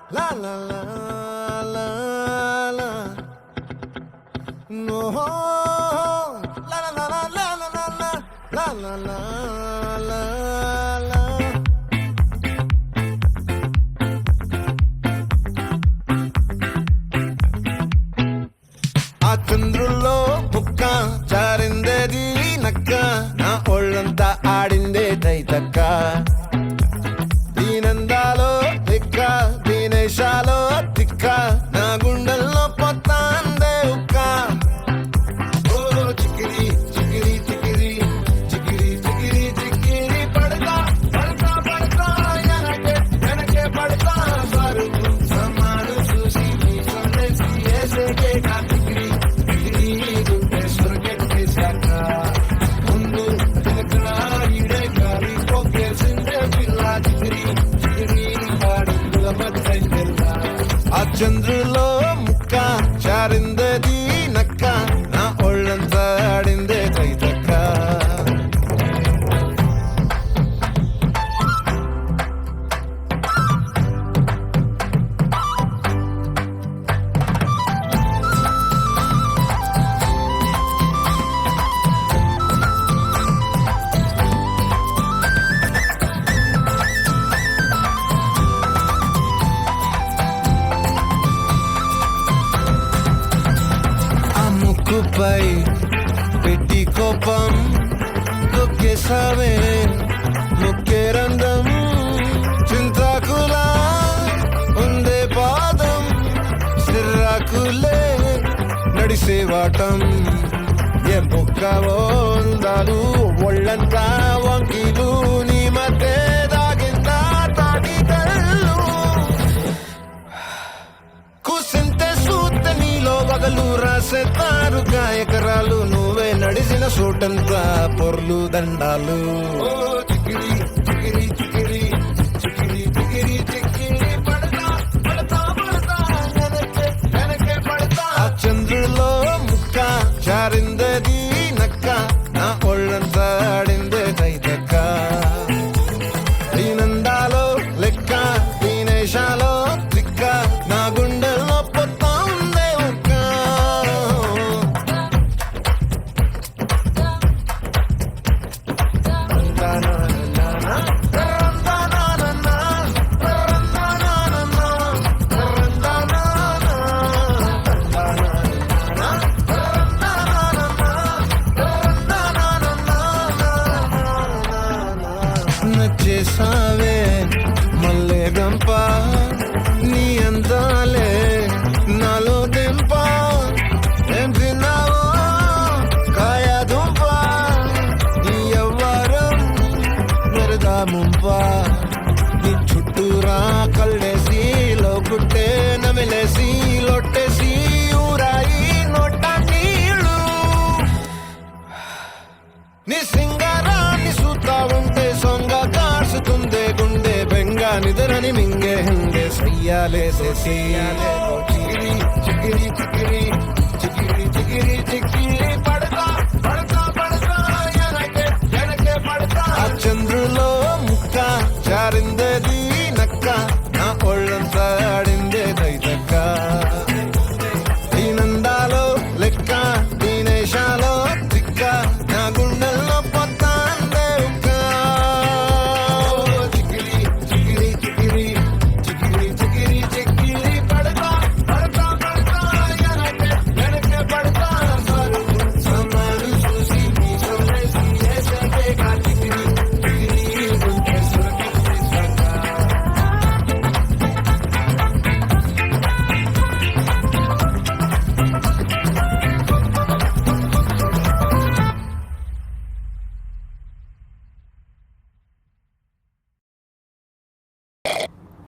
La la la la la. No. La la la la la la la la. La la la la la. ఆ చంద్రుల్లో బుక్క చారిందేది నక్క నా ఒళ్ళంతా ఆడిందే తైతక్క దీనందాలో తిక్క దీనేశాలో తిక్క నా గుండెల్లో పొత్తాందే ఉక్క ఓ చికిరి చికిరి చికిరి చికిరి చికిరి చికిరి పడతా పడతా పడతా వెనకే పడతా సరుకు సమాను చూసి నీ సొందేసి ఏసేకే కాకిరి చికిరి గుండె స్వర్గెట్టేశాక ముందు వెనకన ఈడే గాలి పోకేసిందే పిల్ల చికిరి చికిరి పాడుల మధ్య ఆ చంద్రులో ముక్క చారిందది నక్క నా ఒళ్ళంతా ఆడిందే తైతక్క ఆ ముక్కుపై పెట్టి కోపం తొక్కేసావే ముక్కే రంగం చింతాకులా ఉందే పాదం సిర్రాకులే నడిసేవాటం ఏ బొక్కవో ఉందాలు ఒళ్ళంతా వంకీలు నీ మధ్య దాగిందా తాటి కళ్ళు కూసింతే సూత నీలో వగలు రాసేతారు గాయకరాలు నువ్వే నడిసిన సూటంతా పొర్లు దండాలు చికిరి చికిరి చికిరి చికిరి చికిరి చికిరి పడతా పడతా పడతా వెనకే వెనకే పడతా ఆ చంద్రులో ముక్క చారిందది నక్క నా ఒళ్ళంతా ఆడిందే తైతక్క దీనందాలో లెక్క దీనేశాలో తిక్క నా గుండెల్లో పొత్తా ఉందే ఒక్క నచ్చేసావే మల్లె గంప నీ అందాలే నాలో దెంప ఏం తిన్నావో కాయ దుంప నీ ఎవ్వరం మెరదా ముంప నీ చుట్టూరా కళ్ళేసి లోకుట్టే నమిలేసి లొట్టేసి ఊరాయి నోట నీళ్ళు నీ సింగారాన్ని చూస్తా ఉంటే సొంగ కాసుతుందే గుండె బెంగ నిద్రని మింగే హంగే సయ్యాలేసే చికిరి చికిరి చికిరి చికిరి చికిరి చికిరి